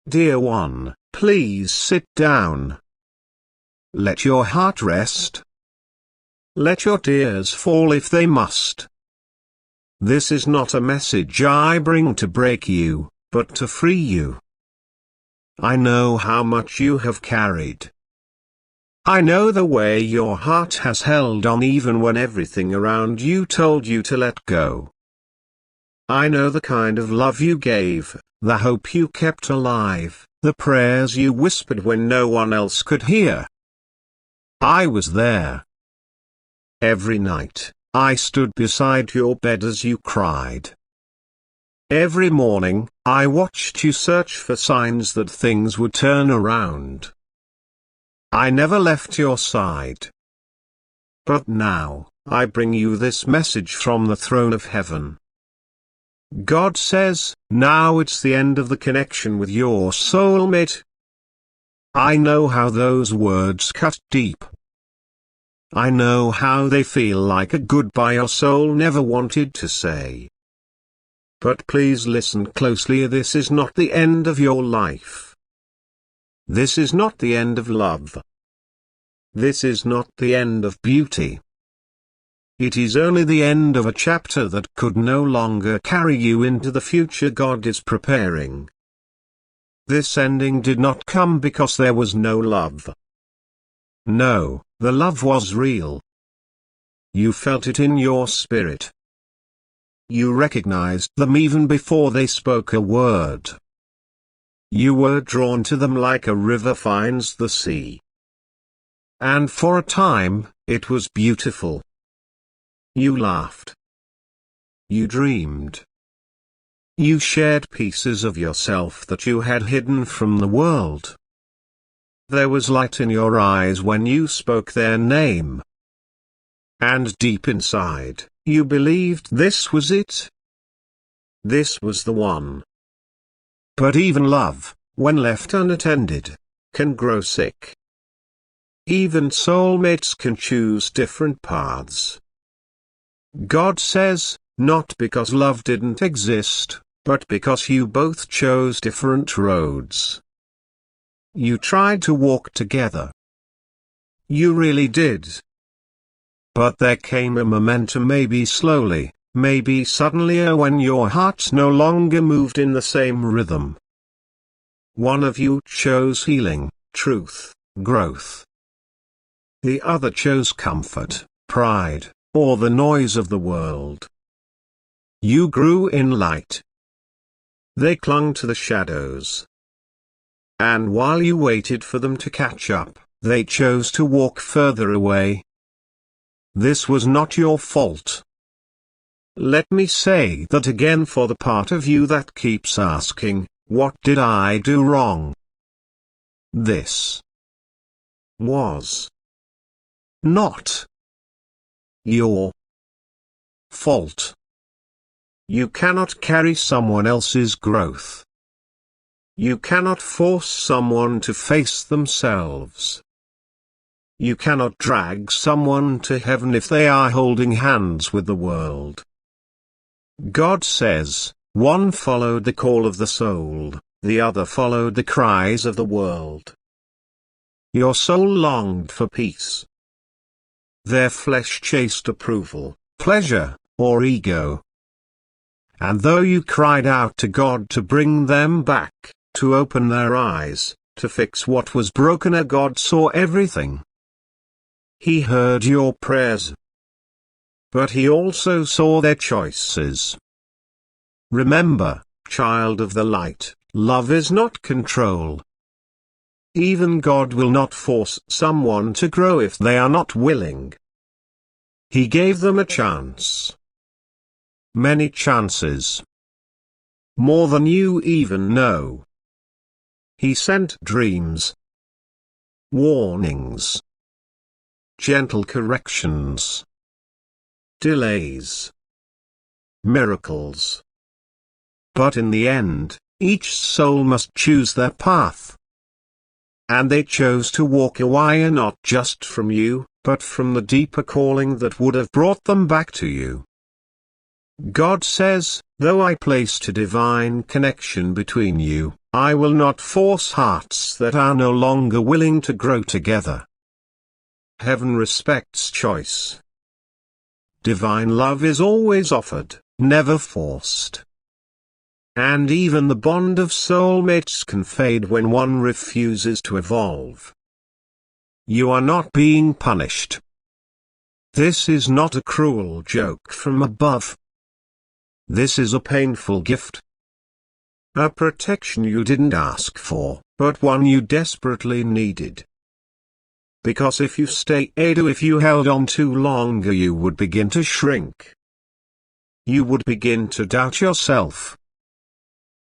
Dear one, please sit down. Let your heart rest. Let your tears fall if they must. This is not a message I bring to break you, but to free you. I know how much you have carried. I know the way your heart has held on even when everything around you told you to let go. I know the kind of love you gave, the hope you kept alive, the prayers you whispered when no one else could hear. I was there. Every night, I stood beside your bed as you cried. Every morning, I watched you search for signs that things would turn around. I never left your side. But now, I bring you this message from the throne of heaven. God says, now it's the end of the connection with your soulmate. I know how those words cut deep. I know how they feel like a goodbye your soul never wanted to say. But please listen closely, this is not the end of your life. This is not the end of love. This is not the end of beauty. It is only the end of a chapter that could no longer carry you into the future God is preparing. This ending did not come because there was no love. No, the love was real. You felt it in your spirit. You recognized them even before they spoke a word. You were drawn to them like a river finds the sea. And for a time, it was beautiful. You laughed. You dreamed. You shared pieces of yourself that you had hidden from the world. There was light in your eyes when you spoke their name. And deep inside, you believed this was it. This was the one. But even love, when left unattended, can grow sick. Even soulmates can choose different paths. God says, not because love didn't exist, but because you both chose different roads. You tried to walk together. You really did. But there came a momentum, maybe slowly, maybe suddenly, when your hearts no longer moved in the same rhythm. One of you chose healing, truth, growth. The other chose comfort, pride, or the noise of the world. You grew in light. They clung to the shadows. And while you waited for them to catch up, they chose to walk further away. This was not your fault. Let me say that again for the part of you that keeps asking, what did I do wrong? This was not your fault. You cannot carry someone else's growth. You cannot force someone to face themselves. You cannot drag someone to heaven if they are holding hands with the world. God says, one followed the call of the soul, the other followed the cries of the world. Your soul longed for peace. Their flesh chased approval, pleasure, or ego. And though you cried out to God to bring them back, to open their eyes, to fix what was broken, God saw everything. He heard your prayers. But he also saw their choices. Remember, child of the light, love is not control. Even God will not force someone to grow if they are not willing. He gave them a chance. Many chances. More than you even know. He sent dreams, warnings, gentle corrections, delays, miracles. But in the end, each soul must choose their path. And they chose to walk away not just from you, but from the deeper calling that would have brought them back to you. God says, Though I placed a divine connection between you, I will not force hearts that are no longer willing to grow together. Heaven respects choice. Divine love is always offered, never forced. And even the bond of soulmates can fade when one refuses to evolve. You are not being punished. This is not a cruel joke from above. This is a painful gift. A protection you didn't ask for, but one you desperately needed. Because if you if you held on too long, you would begin to shrink. You would begin to doubt yourself.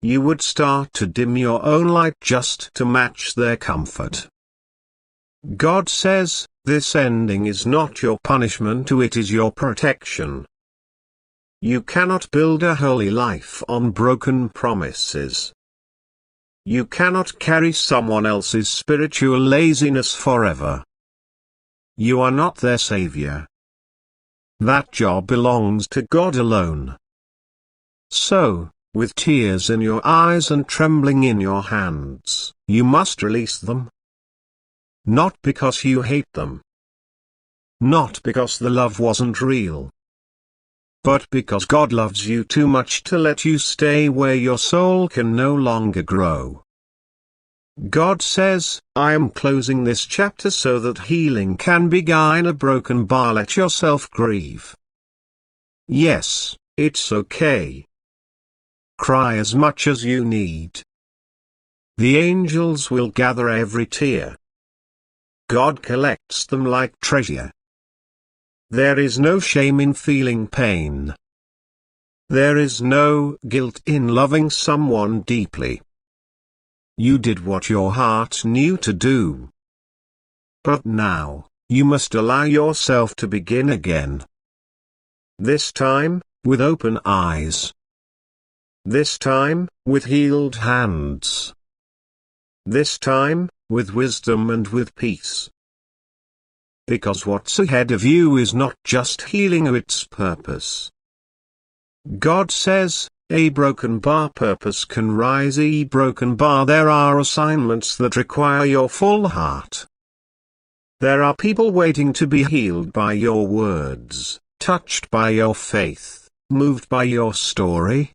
You would start to dim your own light just to match their comfort. God says, this ending is not your punishment, it is your protection. You cannot build a holy life on broken promises. You cannot carry someone else's spiritual laziness forever. You are not their savior. That job belongs to God alone. So, with tears in your eyes and trembling in your hands, you must release them. Not because you hate them. Not because the love wasn't real. But because God loves you too much to let you stay where your soul can no longer grow. God says, I am closing this chapter so that healing can begin. A broken bar, let yourself grieve. Yes, it's okay. Cry as much as you need. The angels will gather every tear. God collects them like treasure. There is no shame in feeling pain. There is no guilt in loving someone deeply. You did what your heart knew to do. But now, you must allow yourself to begin again. This time, with open eyes. This time, with healed hands. This time, with wisdom and with peace. Because what's ahead of you is not just healing, its purpose. God says, a broken bar purpose can rise. A broken bar, there are assignments that require your full heart. There are people waiting to be healed by your words, touched by your faith, moved by your story.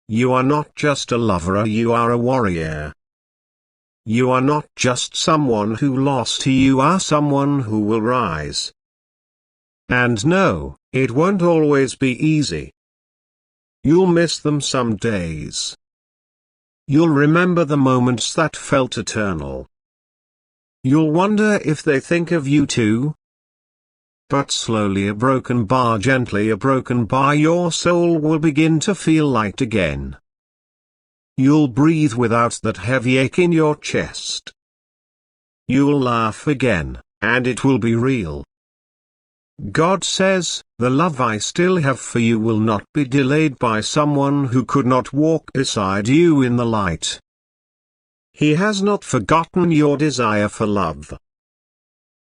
You are not just a lover, you are a warrior. You are not just someone who lost, you are someone who will rise. And no, it won't always be easy. You'll miss them some days. You'll remember the moments that felt eternal. You'll wonder if they think of you too. But slowly, a broken bar, gently a broken bar, your soul will begin to feel light again. You'll breathe without that heavy ache in your chest. You'll laugh again, and it will be real. God says, the love I still have for you will not be delayed by someone who could not walk beside you in the light. He has not forgotten your desire for love.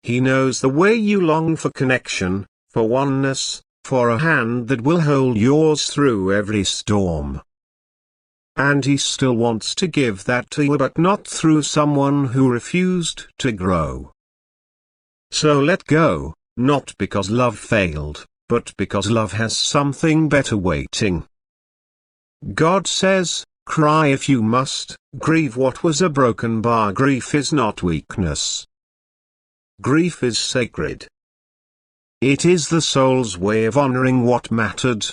He knows the way you long for connection, for oneness, for a hand that will hold yours through every storm. And he still wants to give that to you, but not through someone who refused to grow. So let go, not because love failed, but because love has something better waiting. God says, cry if you must, grieve what was a broken bar. Grief is not weakness. Grief is sacred. It is the soul's way of honoring what mattered.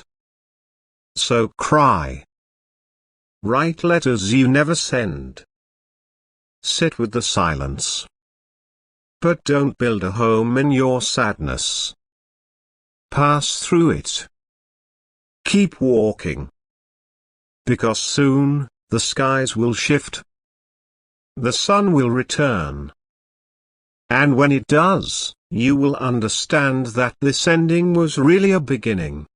So cry. Write letters you never send. Sit with the silence. But don't build a home in your sadness. Pass through it. Keep walking. Because soon, the skies will shift. The sun will return. And when it does, you will understand that this ending was really a beginning.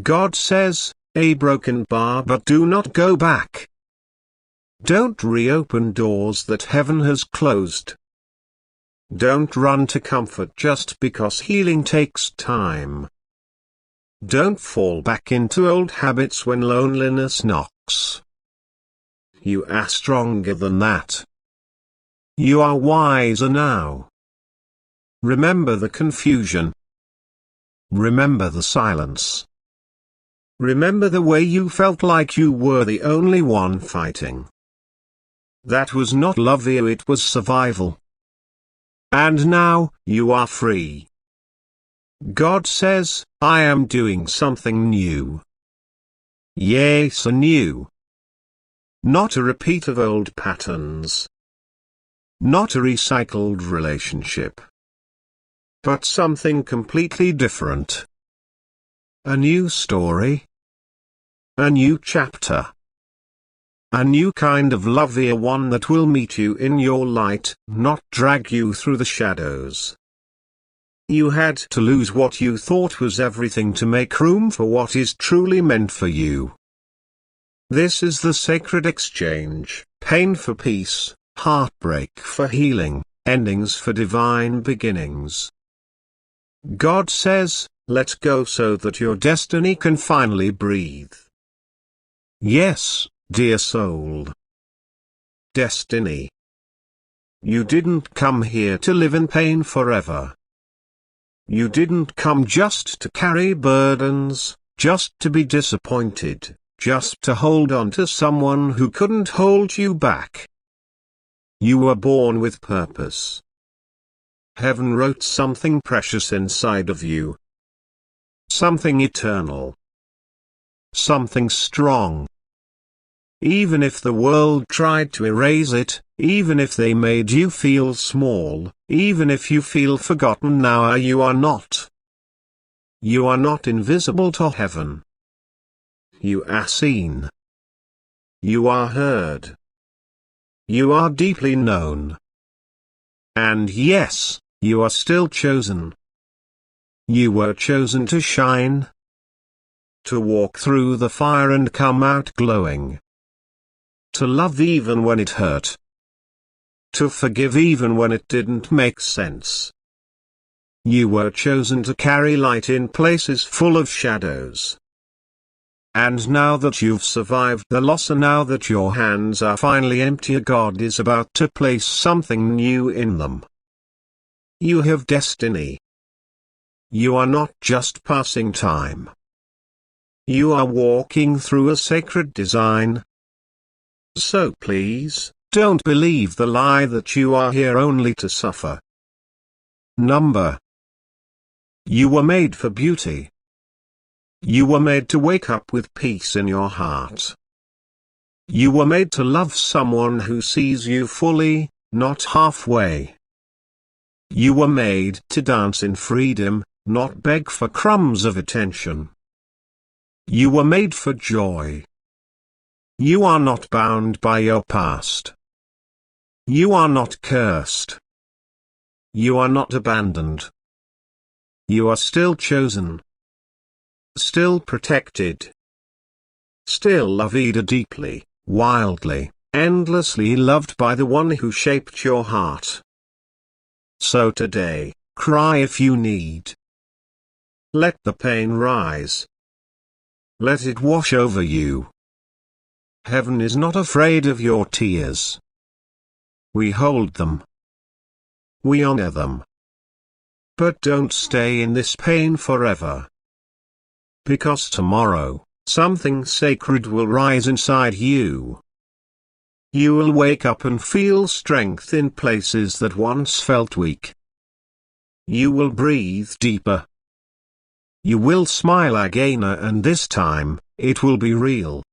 God says, a broken bar, but do not go back. Don't reopen doors that heaven has closed. Don't run to comfort just because healing takes time. Don't fall back into old habits when loneliness knocks. You are stronger than that. You are wiser now. Remember the confusion. Remember the silence. Remember the way you felt like you were the only one fighting. That was not love, it was survival. And now, you are free. God says, I am doing something new. Yes, anew. Not a repeat of old patterns. Not a recycled relationship. But something completely different. A new story. A new chapter. A new kind of love, one that will meet you in your light, not drag you through the shadows. You had to lose what you thought was everything to make room for what is truly meant for you. This is the sacred exchange, pain for peace, heartbreak for healing, endings for divine beginnings. God says, let go so that your destiny can finally breathe. Yes, dear soul. Destiny. You didn't come here to live in pain forever. You didn't come just to carry burdens, just to be disappointed, just to hold on to someone who couldn't hold you back. You were born with purpose. Heaven wrote something precious inside of you. Something eternal. Something strong. Even if the world tried to erase it, even if they made you feel small, even if you feel forgotten now, you are not. You are not invisible to heaven. You are seen. You are heard. You are deeply known. And yes, you are still chosen. You were chosen to shine. To walk through the fire and come out glowing. To love even when it hurt. To forgive even when it didn't make sense. You were chosen to carry light in places full of shadows. And now that you've survived the loss, and now that your hands are finally empty, God is about to place something new in them. You have destiny. You are not just passing time. You are walking through a sacred design. So please, don't believe the lie that you are here only to suffer. You were made for beauty. You were made to wake up with peace in your heart. You were made to love someone who sees you fully, not halfway. You were made to dance in freedom, not beg for crumbs of attention. You were made for joy. You are not bound by your past. You are not cursed. You are not abandoned. You are still chosen. Still protected. Still loved deeply, wildly, endlessly loved by the one who shaped your heart. So today, cry if you need. Let the pain rise. Let it wash over you. Heaven is not afraid of your tears. We hold them. We honor them. But don't stay in this pain forever. Because tomorrow, something sacred will rise inside you. You will wake up and feel strength in places that once felt weak. You will breathe deeper. You will smile again, and this time, it will be real.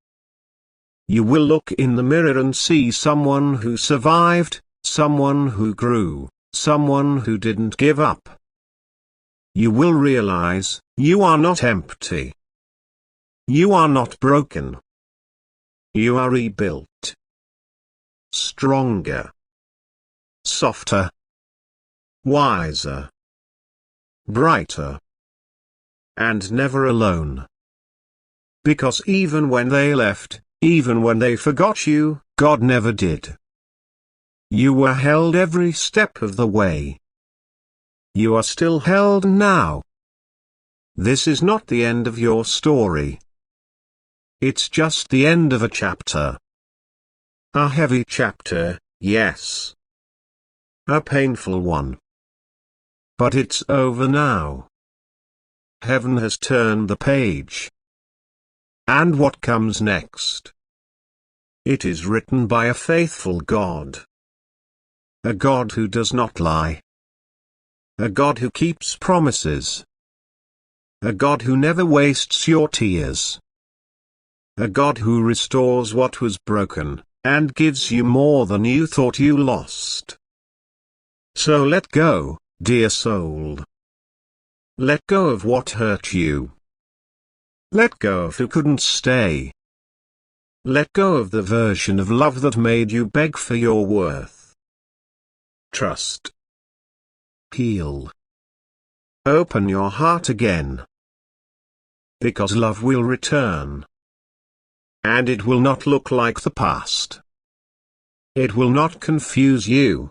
You will look in the mirror and see someone who survived, someone who grew, someone who didn't give up. You will realize, you are not empty. You are not broken. You are rebuilt. Stronger. Softer. Wiser. Brighter. And never alone. Because even when they left, even when they forgot you, God never did. You were held every step of the way. You are still held now. This is not the end of your story. It's just the end of a chapter. A heavy chapter, yes. A painful one. But it's over now. Heaven has turned the page. And what comes next? It is written by a faithful God. A God who does not lie. A God who keeps promises. A God who never wastes your tears. A God who restores what was broken, and gives you more than you thought you lost. So let go, dear soul. Let go of what hurt you. Let go of who couldn't stay. Let go of the version of love that made you beg for your worth. Trust. Heal. Open your heart again. Because love will return. And it will not look like the past. It will not confuse you.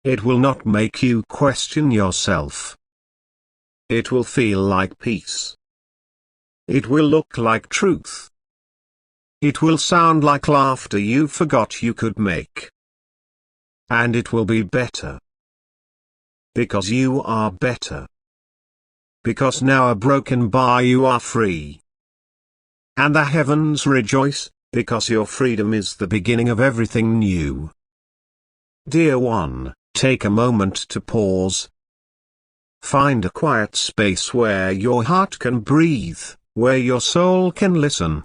It will not make you question yourself. It will feel like peace. It will look like truth. It will sound like laughter you forgot you could make. And it will be better. Because you are better. Because now a broken bar you are free. And the heavens rejoice, because your freedom is the beginning of everything new. Dear one, take a moment to pause. Find a quiet space where your heart can breathe, where your soul can listen.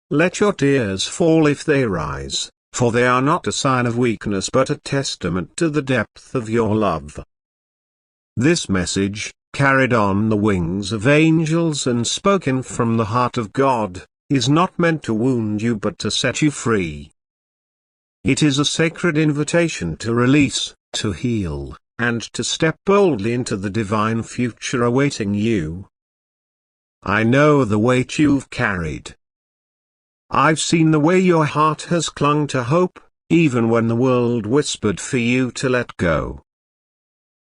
Let your tears fall if they rise, for they are not a sign of weakness but a testament to the depth of your love. This message, carried on the wings of angels and spoken from the heart of God, is not meant to wound you but to set you free. It is a sacred invitation to release, to heal, and to step boldly into the divine future awaiting you. I know the weight you've carried. I've seen the way your heart has clung to hope, even when the world whispered for you to let go.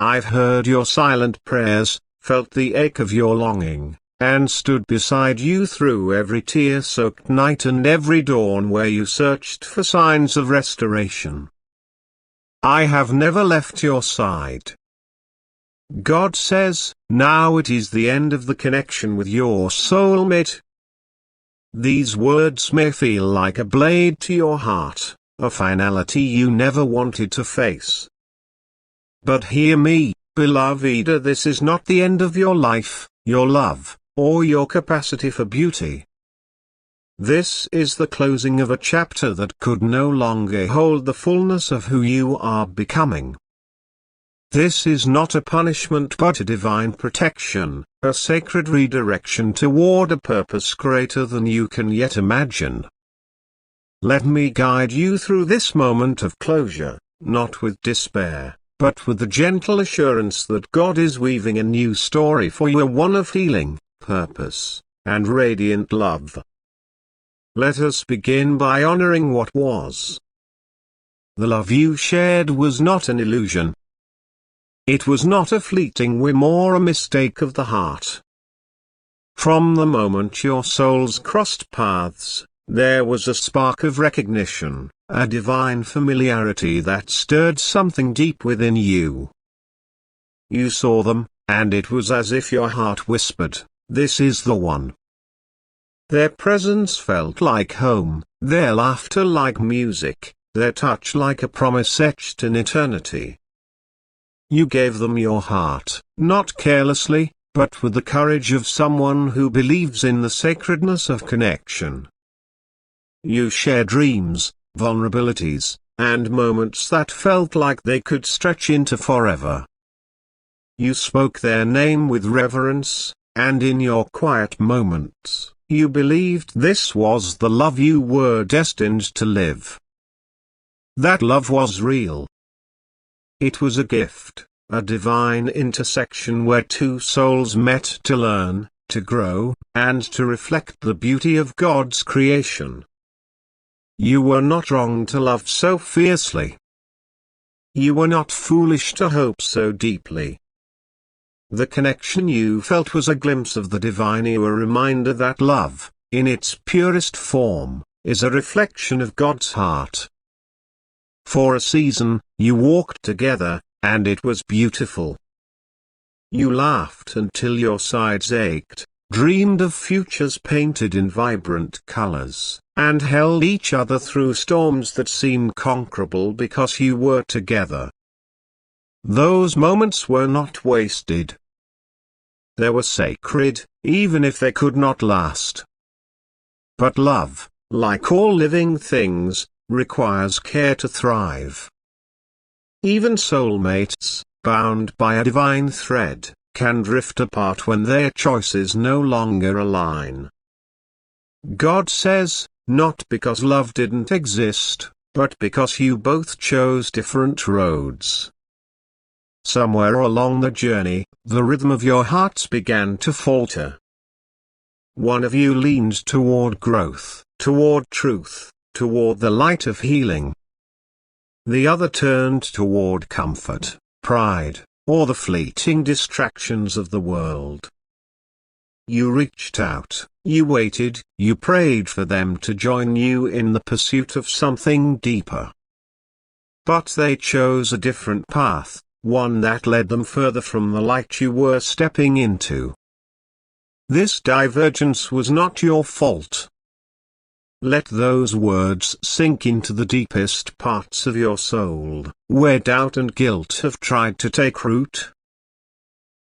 I've heard your silent prayers, felt the ache of your longing, and stood beside you through every tear-soaked night and every dawn where you searched for signs of restoration. I have never left your side. God says, now it is the end of the connection with your soulmate. These words may feel like a blade to your heart, a finality you never wanted to face. But hear me, beloved, this is not the end of your life, your love, or your capacity for beauty. This is the closing of a chapter that could no longer hold the fullness of who you are becoming. This is not a punishment but a divine protection, a sacred redirection toward a purpose greater than you can yet imagine. Let me guide you through this moment of closure, not with despair, but with the gentle assurance that God is weaving a new story for you, one of healing, purpose, and radiant love. Let us begin by honoring what was. The love you shared was not an illusion. It was not a fleeting whim or a mistake of the heart. From the moment your souls crossed paths, there was a spark of recognition, a divine familiarity that stirred something deep within you. You saw them, and it was as if your heart whispered, "This is the one." Their presence felt like home, their laughter like music, their touch like a promise etched in eternity. You gave them your heart, not carelessly, but with the courage of someone who believes in the sacredness of connection. You shared dreams, vulnerabilities, and moments that felt like they could stretch into forever. You spoke their name with reverence, and in your quiet moments, you believed this was the love you were destined to live. That love was real. It was a gift, a divine intersection where two souls met to learn, to grow, and to reflect the beauty of God's creation. You were not wrong to love so fiercely. You were not foolish to hope so deeply. The connection you felt was a glimpse of the divine, a reminder that love, in its purest form, is a reflection of God's heart. For a season, you walked together, and it was beautiful. You laughed until your sides ached, dreamed of futures painted in vibrant colors, and held each other through storms that seemed conquerable because you were together. Those moments were not wasted. They were sacred, even if they could not last. But love, like all living things, requires care to thrive. Even soulmates, bound by a divine thread, can drift apart when their choices no longer align. God says, not because love didn't exist, but because you both chose different roads. Somewhere along the journey, the rhythm of your hearts began to falter. One of you leaned toward growth, toward truth, toward the light of healing. The other turned toward comfort, pride, or the fleeting distractions of the world. You reached out, you waited, you prayed for them to join you in the pursuit of something deeper. But they chose a different path, one that led them further from the light you were stepping into. This divergence was not your fault. Let those words sink into the deepest parts of your soul, where doubt and guilt have tried to take root.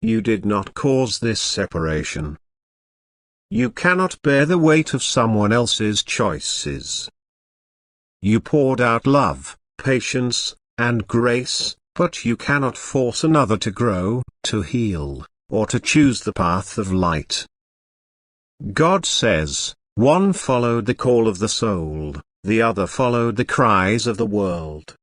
You did not cause this separation. You cannot bear the weight of someone else's choices. You poured out love, patience, and grace, but you cannot force another to grow, to heal, or to choose the path of light. God says, one followed the call of the soul, the other followed the cries of the world.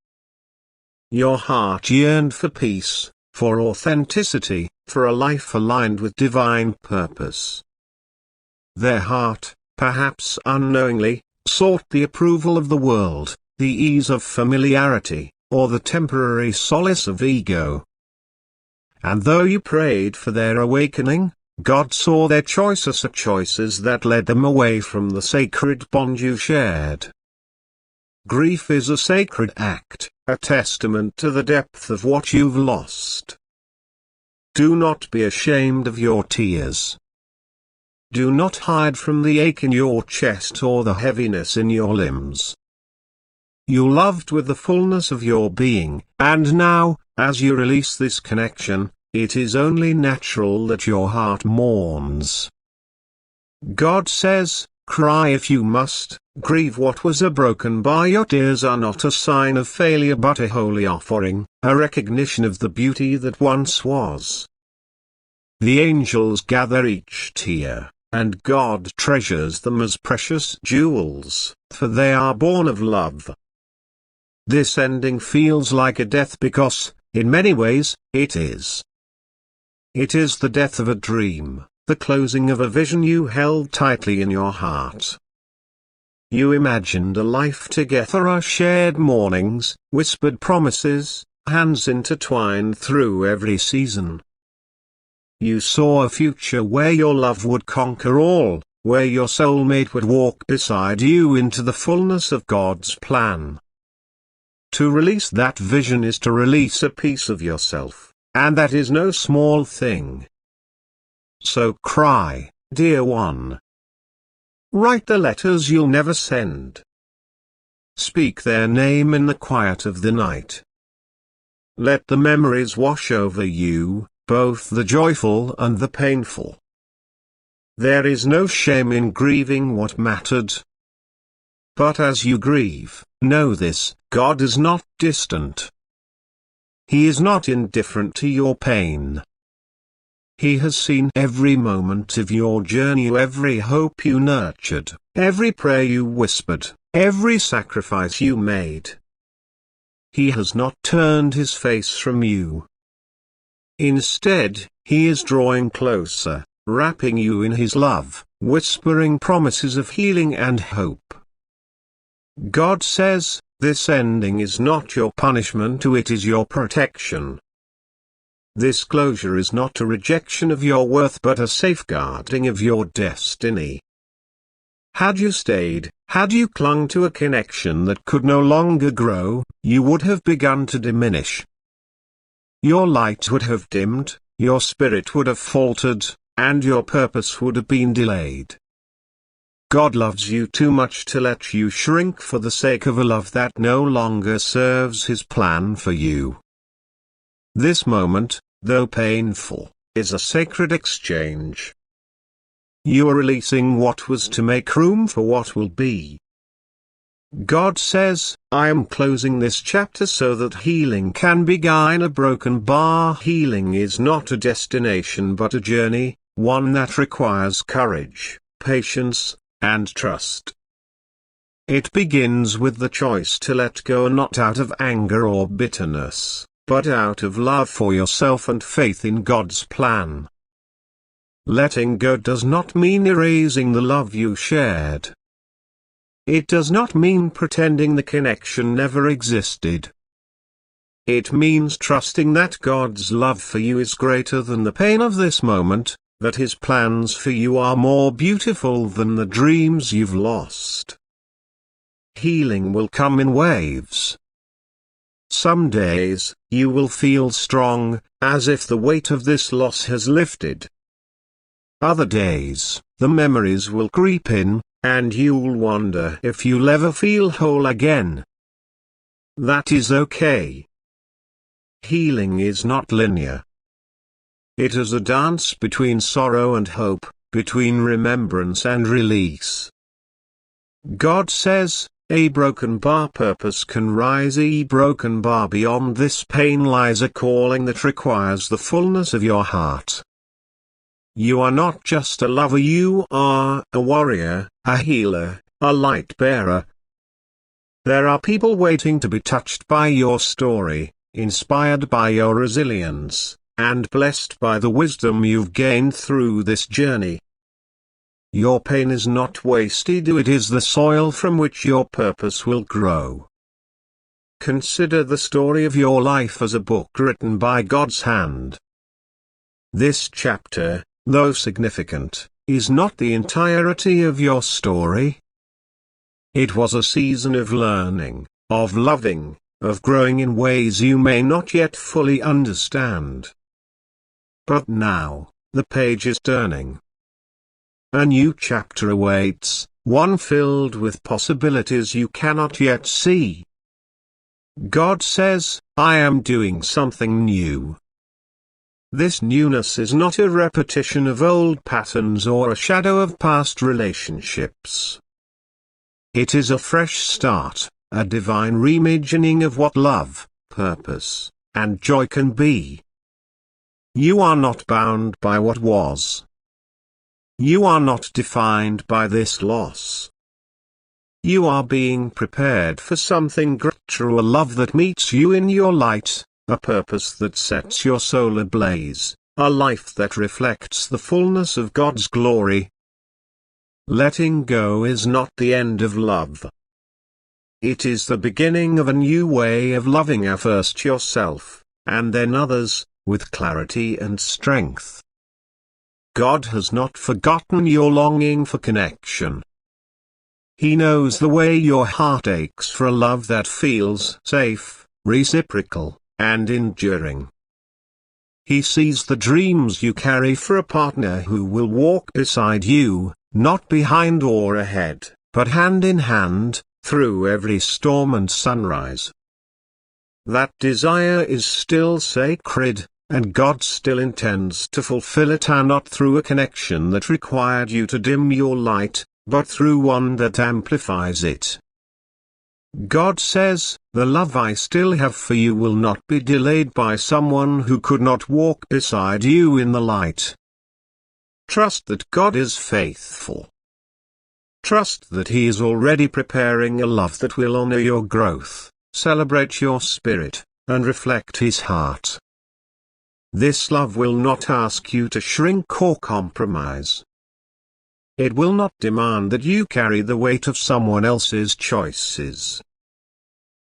Your heart yearned for peace, for authenticity, for a life aligned with divine purpose. Their heart, perhaps unknowingly, sought the approval of the world, the ease of familiarity, or the temporary solace of ego. And though you prayed for their awakening, God saw their choices as choices that led them away from the sacred bond you shared. Grief is a sacred act, a testament to the depth of what you've lost. Do not be ashamed of your tears. Do not hide from the ache in your chest or the heaviness in your limbs. You loved with the fullness of your being, and now, as you release this connection, it is only natural that your heart mourns. God says, cry if you must, grieve what was broken by your tears are not a sign of failure but a holy offering, a recognition of the beauty that once was. The angels gather each tear, and God treasures them as precious jewels, for they are born of love. This ending feels like a death because, in many ways, it is. It is the death of a dream, the closing of a vision you held tightly in your heart. You imagined a life together, shared mornings, whispered promises, hands intertwined through every season. You saw a future where your love would conquer all, where your soulmate would walk beside you into the fullness of God's plan. To release that vision is to release a piece of yourself. And that is no small thing. So cry, dear one. Write the letters you'll never send. Speak their name in the quiet of the night. Let the memories wash over you, both the joyful and the painful. There is no shame in grieving what mattered. But as you grieve, know this, God is not distant. He is not indifferent to your pain. He has seen every moment of your journey, every hope you nurtured, every prayer you whispered, every sacrifice you made. He has not turned his face from you. Instead, he is drawing closer, wrapping you in his love, whispering promises of healing and hope. God says, this ending is not your punishment, it is your protection. This closure is not a rejection of your worth but a safeguarding of your destiny. Had you stayed, had you clung to a connection that could no longer grow, you would have begun to diminish. Your light would have dimmed, your spirit would have faltered, and your purpose would have been delayed. God loves you too much to let you shrink for the sake of a love that no longer serves His plan for you. This moment, though painful, is a sacred exchange. You are releasing what was to make room for what will be. God says, I am closing this chapter so that healing can begin. A broken bar. Healing is not a destination but a journey, one that requires courage, patience, and trust. It begins with the choice to let go, not out of anger or bitterness, but out of love for yourself and faith in God's plan. Letting go does not mean erasing the love you shared. It does not mean pretending the connection never existed. It means trusting that God's love for you is greater than the pain of this moment, that His plans for you are more beautiful than the dreams you've lost. Healing will come in waves. Some days, you will feel strong, as if the weight of this loss has lifted. Other days, the memories will creep in, and you'll wonder if you'll ever feel whole again. That is okay. Healing is not linear. It is a dance between sorrow and hope, between remembrance and release. God says, a broken bar purpose can rise. A broken bar. Beyond this pain lies a calling that requires the fullness of your heart. You are not just a lover, you are a warrior, a healer, a light bearer. There are people waiting to be touched by your story, inspired by your resilience, and blessed by the wisdom you've gained through this journey. Your pain is not wasted, it is the soil from which your purpose will grow. Consider the story of your life as a book written by God's hand. This chapter, though significant, is not the entirety of your story. It was a season of learning, of loving, of growing in ways you may not yet fully understand. But now, the page is turning. A new chapter awaits, one filled with possibilities you cannot yet see. God says, I am doing something new. This newness is not a repetition of old patterns or a shadow of past relationships. It is a fresh start, a divine reimagining of what love, purpose, and joy can be. You are not bound by what was. You are not defined by this loss. You are being prepared for something greater, a love that meets you in your light, a purpose that sets your soul ablaze, a life that reflects the fullness of God's glory. Letting go is not the end of love. It is the beginning of a new way of loving, first yourself, and then others, with clarity and strength. God has not forgotten your longing for connection. He knows the way your heart aches for a love that feels safe, reciprocal, and enduring. He sees the dreams you carry for a partner who will walk beside you, not behind or ahead, but hand in hand, through every storm and sunrise. That desire is still sacred, and God still intends to fulfill it, and not through a connection that required you to dim your light, but through one that amplifies it. God says, the love I still have for you will not be delayed by someone who could not walk beside you in the light. Trust that God is faithful. Trust that He is already preparing a love that will honor your growth, celebrate your spirit, and reflect His heart. This love will not ask you to shrink or compromise. It will not demand that you carry the weight of someone else's choices.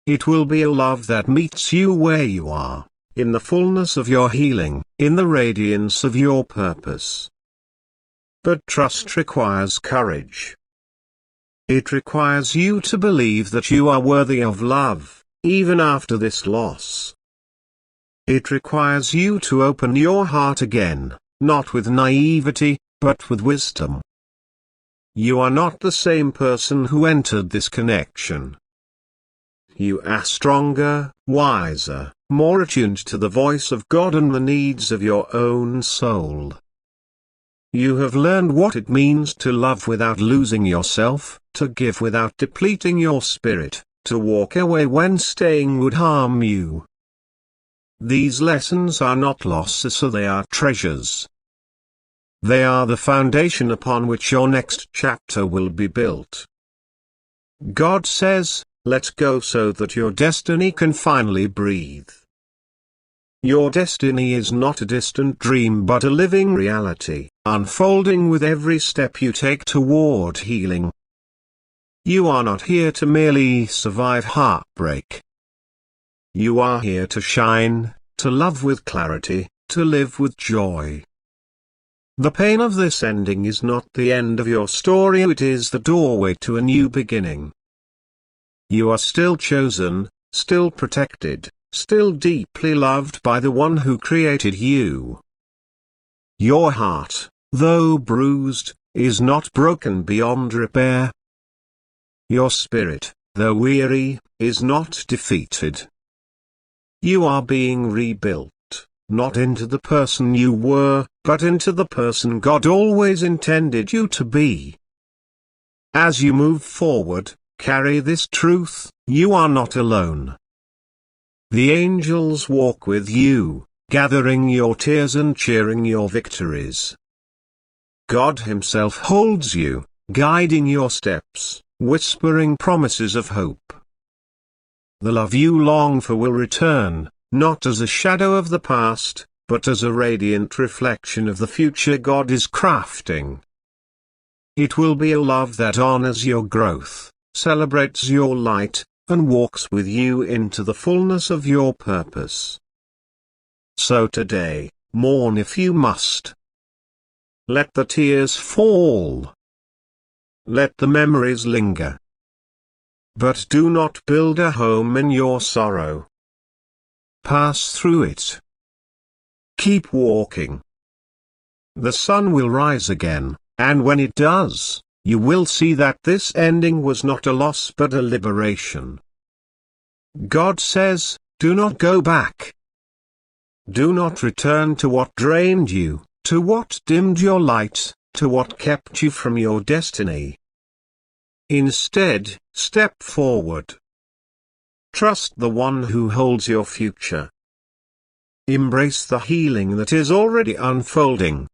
It will be a love that meets you where you are, in the fullness of your healing, in the radiance of your purpose. But trust requires courage. It requires you to believe that you are worthy of love, even after this loss. It requires you to open your heart again, not with naivety, but with wisdom. You are not the same person who entered this connection. You are stronger, wiser, more attuned to the voice of God and the needs of your own soul. You have learned what it means to love without losing yourself, to give without depleting your spirit, to walk away when staying would harm you. These lessons are not losses, so they are treasures. They are the foundation upon which your next chapter will be built. God says, let go so that your destiny can finally breathe. Your destiny is not a distant dream but a living reality, unfolding with every step you take toward healing. You are not here to merely survive heartbreak. You are here to shine, to love with clarity, to live with joy. The pain of this ending is not the end of your story, it is the doorway to a new beginning. You are still chosen, still protected, still deeply loved by the one who created you. Your heart, though bruised, is not broken beyond repair. Your spirit, though weary, is not defeated. You are being rebuilt, not into the person you were, but into the person God always intended you to be. As you move forward, carry this truth: you are not alone. The angels walk with you, gathering your tears and cheering your victories. God Himself holds you, guiding your steps, whispering promises of hope. The love you long for will return, not as a shadow of the past, but as a radiant reflection of the future God is crafting. It will be a love that honors your growth, celebrates your light, and walks with you into the fullness of your purpose. So today, mourn if you must. Let the tears fall. Let the memories linger. But do not build a home in your sorrow. Pass through it. Keep walking. The sun will rise again, and when it does, you will see that this ending was not a loss but a liberation. God says, do not go back. Do not return to what drained you, to what dimmed your light, to what kept you from your destiny. Instead, step forward. Trust the one who holds your future. Embrace the healing that is already unfolding.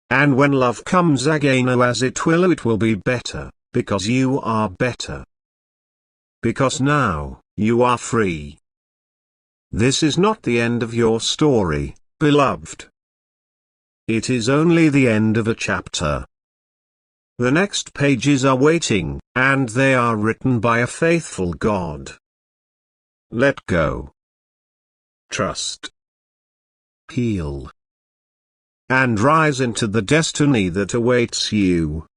And when love comes again, as it will be better, because you are better. Because now, you are free. This is not the end of your story, beloved. It is only the end of a chapter. The next pages are waiting, and they are written by a faithful God. Let go. Trust. Heal. And rise into the destiny that awaits you.